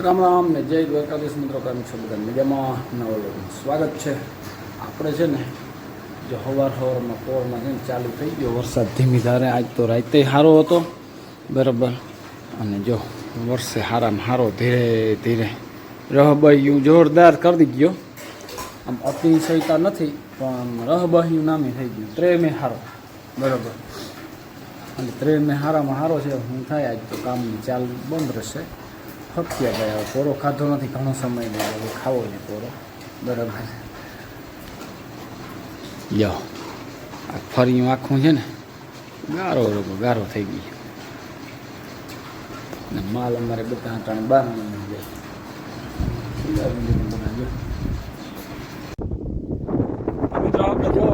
રામ રામ ને જય દ્વારકાધીશ મિત્રો, કેમ છો બધા? મજામાં? નવો લોકોનું સ્વાગત છે. આપણે છે ને જો સવારમાં પોરમાં છે ને ચાલુ થઈ ગયો વરસાદ ધીમી ધારે. આજ તો રાતે સારો હતો બરાબર, અને જો વરસે હારામાં સારો ધીરે ધીરે રહબહિયું જોરદાર કરી ગયો. આમ અતિશયતા નથી પણ રહબહિયું નામે થઈ ગયું. ત્રેમે સારો બરાબર, અને ત્રેમે સારામાં સારો છે. હું થાય આજ તો કામની ચાલ બંધ રહેશે. ફક્યા ગયા પોરો ખાધો નથી ઘણો સમય નહીં, હવે ખાવો નહીં પોરો બરાબર. યો આ ફર્યું આખું છે ને ગારો થઈ ગયો, ને માલ અમારે બધા ત્રણ 12 મહિના જાય. મિત્રો આપણે જો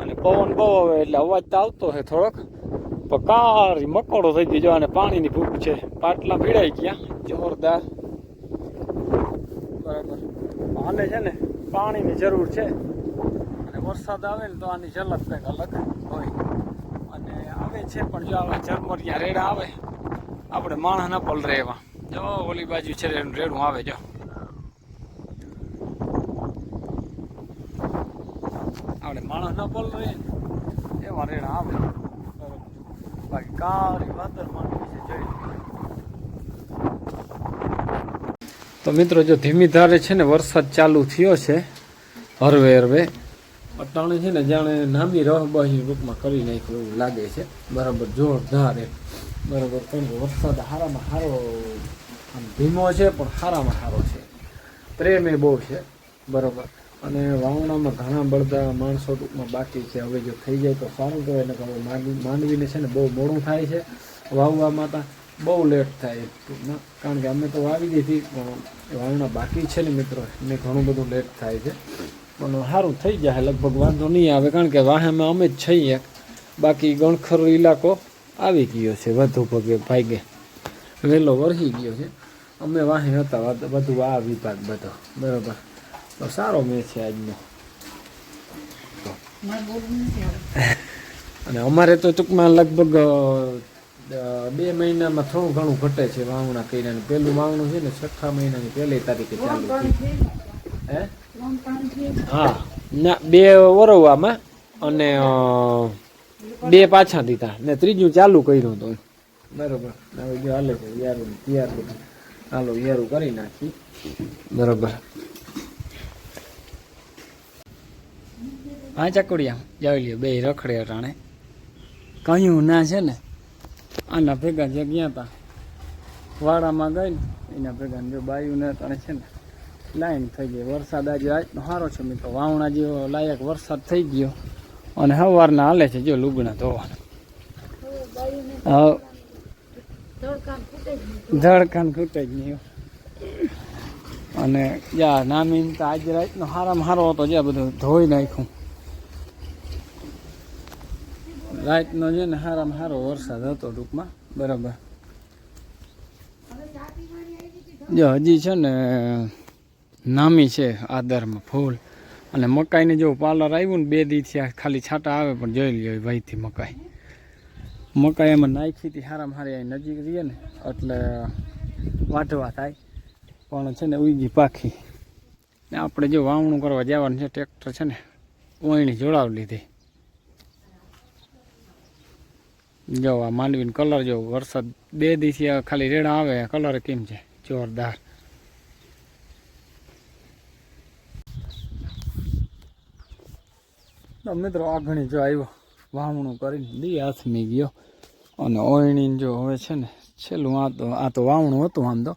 અને પવન બહુ આવે એટલે અવાજ તો આવતો છે થોડોક, પણ કારી મકોડો થઈ ગયો. અને પાણીની ભૂખ છે, પાટલા ભીડાઈ ગયા જોરદાર બરાબર. આને છે ને પાણીની જરૂર છે, અને વરસાદ આવે ને તો આની ઝલક કંઈક અલગ હોય. અને આવે છે પણ જો આવા ઝરમરિયા રેડા આવે આપણે માણસ ના પલરે એવા. જો ઓલી બાજુ છે રેડું આવે, જો આપણે માણસ ના પલરે એવા રેડા આવે. બાકી કાળી વાદળ માંડવી છે જોઈ. તો મિત્રો જો ધીમી ધારે છે ને વરસાદ ચાલુ થયો છે હરવે હરવે. અટાણે છે ને જાણે નામી રહબહી રૂપમાં કરી નાખ્યું એવું લાગે છે બરાબર, જોરદાર બરાબર. કેમ કે વરસાદ હારામાં સારો, આમ ધીમો છે પણ સારામાં સારો છે. પ્રેમે બહુ છે બરાબર. અને વાવણામાં ઘણા બધા માણસો ટૂંકમાં બાકી છે. હવે જો થઈ જાય તો સારું કહેવાય. ને હવે માંડવીને છે ને બહુ મોડું થાય છે વાવવામાં, તો બહુ લેટ થાય ટૂંકમાં. કારણ કે અમે તો વાવી દીધી પણ વાવણા બાકી છે ને મિત્રો, એને ઘણું બધું લેટ થાય છે. પણ સારું થઈ જાય લગભગ, વાંધો નહીં આવે. કારણ કે વાહેમાં અમે જ છીએ, બાકી ગણખર ઇલાકો આવી ગયો છે વધુ પગે ભાગે, વહેલો વરસી ગયો છે. અમે વાહે હતા બધું આ વિભાગ બધો બરાબર. તો સારો મેચ છે આજનો. અને અમારે તો ટૂંકમાં લગભગ 2 મહિનામાં થોડું ઘણું ઘટે છે વાવણા કર્યા. પેલું વાવણું છે ને 6 મહિનાની 1 તારીખે ચાલુ થયું. હે હા ના 2 વરવામાં અને 2 પાછા દીધા ને 3જું ચાલુ કર્યું હતું બરોબર. હવે જો હાલે છે યારું તૈયાર બધું. હાલો યારું કરી નાખી બરોબર. હા ચકુડિયા જાવી લ્યો, 2 રખડે અટાણે. કહ્યું ના છે ને આના ભેગા જે ગયા હતા વાડામાં ગઈ ને એના ભેગા જો બાયુને અટાણે છે ને લાઈન થઈ ગઈ. વરસાદ આજે આજનો સારો છે મિત્રો, વાવણા જેવો લાયક વરસાદ થઈ ગયો. અને સવારના હાલે છે જો લુગણા ધોવાના. ધડકાન ખૂટે જ નહીં. અને જ્યાં નામીન તો આજે રાતનો સારામાં સારો હતો, જ્યાં બધું ધોઈ નાખ્યું. રાતનો છે ને સારામાં સારો વરસાદ હતો ટૂંકમાં બરાબર. જો હજી છે ને નામી છે આદરમાં ફૂલ. અને મકાઈને જો પાર્લર આવ્યું ને 2 દી થયા, ખાલી છાંટા આવે પણ જોઈ લ્યો ભાઈથી મકાઈ એમાં નાખી હતી સારામાં સારી. અહીં નજીક રહીએ ને એટલે વાઢવા થાય, પણ છે ને ઉગી પાખી. ને આપણે જો વાવણું કરવા જવાનું છે, ટ્રેક્ટર છે ને ઓયણી જોડાવી લીધી. જો આ માંડવીનો કલર જો વરસાદ 2 દિવસથી ખાલી રેડા આવે, કલર કેમ છે જોરદાર. મિત્રો આગળ જો આવ્યો વાવણું કરીને દી હાથમી ગયો. અને ઓયણી જો હવે છે ને છેલ્લું આ તો વાવણું હતું. આમ તો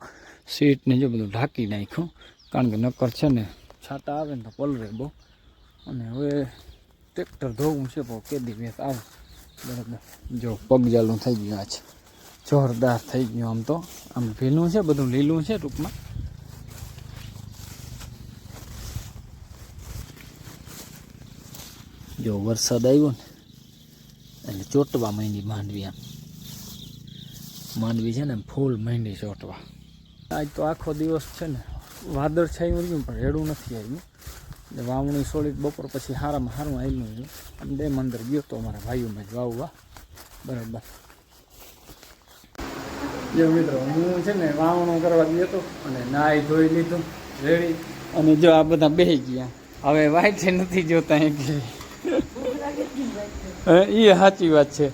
સીટને જો બધું ઢાંકી નાખ્યું, કારણ કે નક્કર છે ને છાંટા આવે ને તો પલરે બહુ. અને હવે ટ્રેક્ટર ધોવું છે પણ કેદી વેત આવે બરાબર. જો પગજાલું થઈ ગયું, આ છે જોરદાર થઈ ગયું. આમ તો આમ ભીનું છે, બધું લીલું છે ટૂંકમાં. જો વરસાદ આવ્યો ને એટલે ચોટવા માંડી માંડવી. આમ માંડવી છે ને ફૂલ માંડી ચોટવા. આજ તો આખો દિવસ છે ને વાદળ છાયું રહ્યું પણ રેડું નથી આવ્યું. વાવણી સોળી બપોર પછી સારામાં સારું આવેલું છે. અને 2 મંદિર ગયો તો અમારા ભાઈઓમાં જ વાવવા બરાબર. જો મિત્રો હું છે ને વાવણું કરવા ગયો હતો અને નાહી ધોઈ લીધું રેડી અને જો આ બધા બેસી ગયા હવે વાઈટ નથી જોતા એ સાચી વાત છે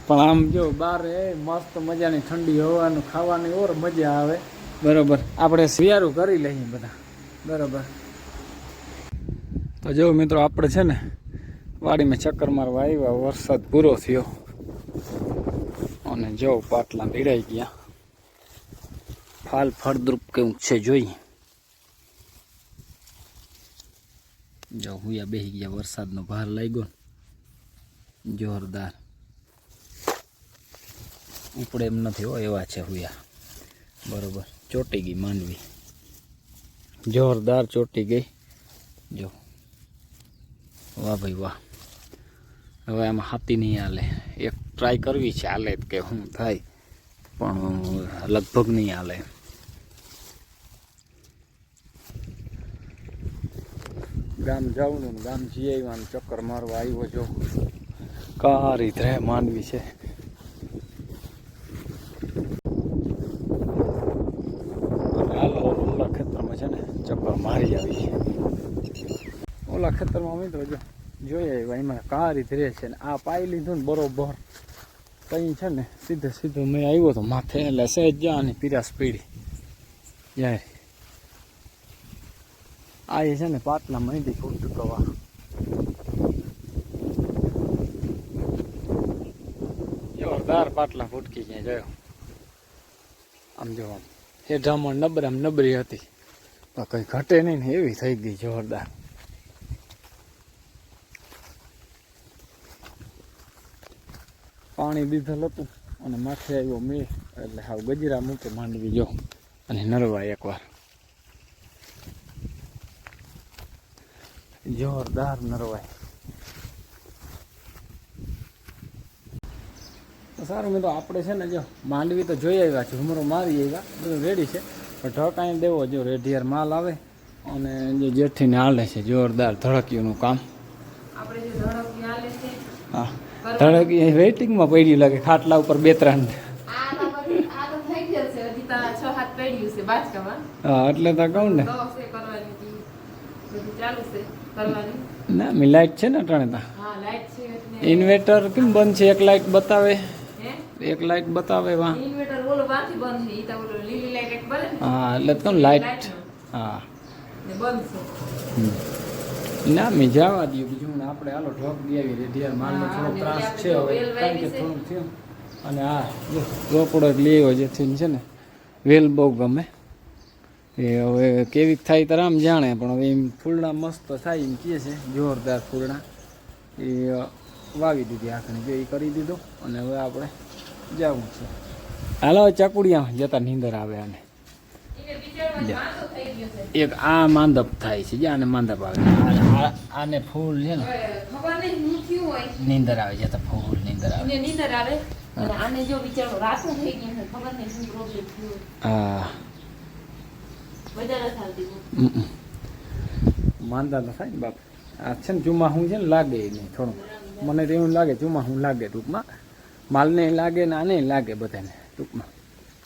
પણ આમ જો બહાર મસ્ત મજાની ઠંડી હવાનું ખાવાની ઓર મજા આવે બરોબર આપણે શિયાળું કરી લઈએ બધા બરોબર તો જો મિત્રો આપણે છે ને વાડીમાં ચક્કર મારવા આવ્યા વરસાદ પૂરો થયો અને જો પાટલા ભીડાઈ ગયા ફાલ ફળદ્રુપ કેવું છે જોઈ જો હુયા બેસી ગયા વરસાદનો ભાર લાગ્યો જોરદાર ઉપડે એમ નથી હો એવા છે હુયા બરોબર ચોટી ગઈ માંડવી જોરદાર ચોટી ગઈ જો વાહ ભાઈ વાહ હવે આમાં હાથી નહીં હાલે એક ટ્રાય કરવી છે હાલે કે શું થાય પણ લગભગ નહીં હાલે ગામ જવાનું ગામ જઈ આવ્યાનું ચક્કર મારવા આવ્યો જો કારી ધ્રે માંડવી છે હાલો ઓલા ખેતરમાં છે ને ચક્કર મારી આવી ઓલા ખેતરમાં મિત્રો જો જોઈએ એમાં કારી ધ્રે છે ને આ પાઈ લીધું ને બરોબર કઈ છે ને સીધું મેં આવ્યો તો માથે એટલે સહેજ જાની પીરાસ પીડી જાય આ છે ને પાટલા મહીથી ફૂટ કવા જોરદાર પાટલા ફૂટકી ગયા જોયો આમ જો આમ હેઠામાં નબરી હતી પણ કઈ ઘટે નહીં ને એવી થઈ ગઈ જોરદાર પાણી દીધેલ હતું અને માથે આવ્યો મેં એટલે હાવ ગજરા મૂકે માંડવી જો અને નરવાય એકવાર જોરદાર નરવાય સારું મિત્રો આપણે છે ને જો માંડવી તો જોઈ આવ્યા છે હુમરો મારી આવ્યા બધું રેડી છે પણ ઢકાઈ દેવો જો રેઢિયાર માલ આવે અને જે જેઠીને હાલે છે જોરદાર ધડકીઓનું કામ હા ધડકી વેઇટિંગમાં પડ્યું લાગે ખાટલા ઉપર 2-3 હા એટલે તો કહું ને ના મી લાઈટ છે ને અટાણે ઇન્વેટર કેમ બંધ છે એક લાઈટ બતાવે વાં હા એટલે તો લાઈટ હા ના મેં જવા દઉં બીજું આપણે હાલો ઢોક દઈ આવી રેઢિયાર માલનો થોડો ત્રાસ છે હવે કારણ કે થોડુંક થયું અને હા જો રોકડો લેવો જેથી છે ને વેલ બહુ ગમે એ હવે કેવી થાય તો રામ જાણે પણ હવે એમ ફૂલડા મસ્ત થાય એમ કહે છે જોરદાર ફૂલડા એ વાવી દીધી આખણી જો એ કરી દીધું અને હવે આપણે જવું છે હાલો ચકુડિયામાં જતા નીંદર આવે આને એક આ માંદપ થાય છે આને માંદપ આવે આને ફૂલ છે ને નીંદર આવે જતા ફૂલ નીંદર આવે હા માંદા તો થાય ને બાપ આ છે ને ચુમાહું છે ને લાગે નહીં થોડું મને તો એવું લાગે ચુમાહું લાગે ટૂંકમાં માલને લાગે ને આને લાગે બધાને ટૂંકમાં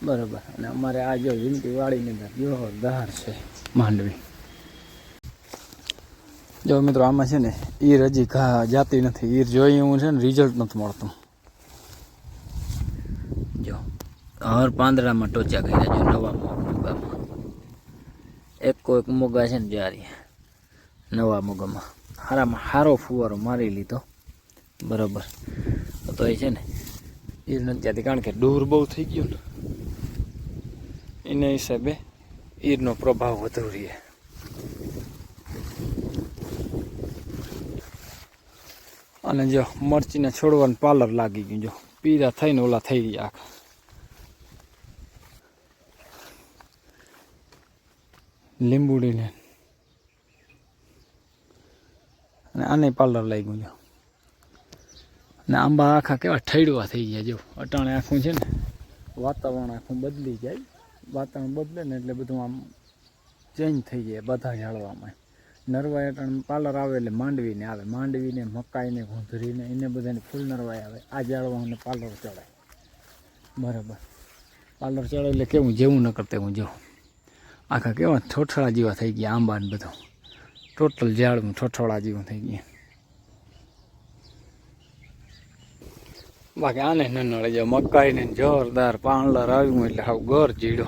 બરાબર અને અમારે આ જો જિંદગી વાળીની અંદર જોરદાર છે માંડવી જો મિત્રો આમાં છે ને ઈર હજી જાતી નથી ઈર જોઈ હું છે ને રિઝલ્ટ નથી મળતું જો હર પાંદડામાં ટોચા કર્યા જો નવા મોગામાં એક મોગા છે ને જારી નવા મોગામાં હારો ફુવારો મારી લીધો બરાબર તો એ છે ને ઈર નથી જાતી કારણ કે દૂર બહુ થઈ ગયું ને એના હિસાબે ઈરનો પ્રભાવ વધુ રહે અને જો મરચીને છોડવાનું પાર્લર લાગી ગયું જો પીરા થઈને ઓલા થઈ ગયા આખા લીંબુડીને અને આને પાર્લર લાગ્યું જો ને આંબા આખા કેવા ઠેડવા થઈ ગયા જો અટાણે આખું છે ને વાતાવરણ આખું બદલી જાય વાતાવરણ બદલે ને એટલે બધું આમ ચેન્જ થઈ જાય બધા ઝાડવામાં નરવાઈ અટાણે પાર્લર આવે એટલે માંડવીને આવે માંડવીને મકાઈને ઘૂંધરીને એને બધાને ફૂલ નરવાઈ આવે આ ઝાડવાને પાર્લર ચડાય બરાબર પાર્લર ચડે એટલે કેવું જેવું ન કરતે હું જેવું આખા કેવા ઠોઠળા જેવા થઈ ગયા આંબા ને બધું ટોટલ ઝાડમાં ઠોઠળા જેવું થઈ ગયા. બાકી આને ન નડે જો મકાઈ ને જોરદાર પાર્લર આવ્યું એટલે હાવ ઘર જીડો